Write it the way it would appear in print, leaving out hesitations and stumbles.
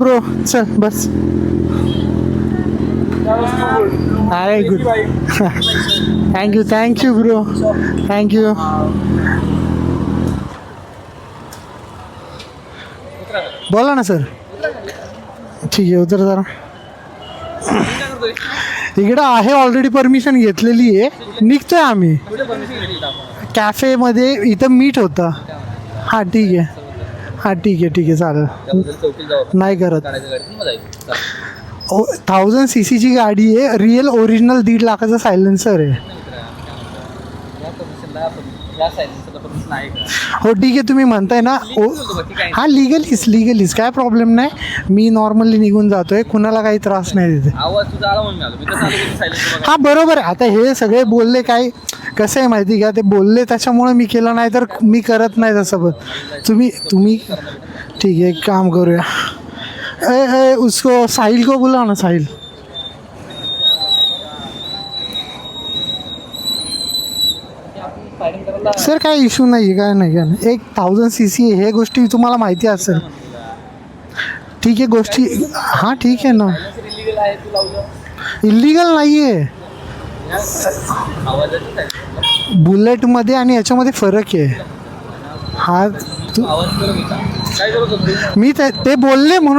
Bro चल बस. अरे good. Thank you bro. Thank you. बोला ना सर. ठीक आहे उतर जरा. इकडं आहे ऑलरेडी परमिशन घेतलेली आहे. निघतोय आम्ही कॅफेमध्ये. इथं मीट होता. हां ठीक आहे. हां ठीक आहे चालेल. नाही करत. 1000 cc ची गाडी आहे. रिअल ओरिजिनल 1.5 लाखाचा सायलेन्सर आहे. हो ठीक आहे तुम्ही म्हणताय ना. हां लिगलीच काय प्रॉब्लेम नाही. मी नॉर्मली निघून जातोय. कुणाला काही त्रास नाही तिथे. हां बरोबर आहे. आता हे सगळे बोलले काय कसं आहे माहिती का. ते बोलले त्याच्यामुळे मी केलं. नाही तर मी करत नाही तसं. पण तुम्ही ठीक आहे एक काम करूया. उसको साहिल को बुलाओ ना. साहिल. सर काय इश्यू नाही. काय नाही. एक 1000 cc हे गोष्टी तुम्हाला माहिती असेल. ठीक आहे गोष्टी. हां ठीक आहे ना. इलिगल नाही आहे. बुलेटमध्ये आणि याच्यामध्ये फरक आहे. हा मी ते बोलले म्हणून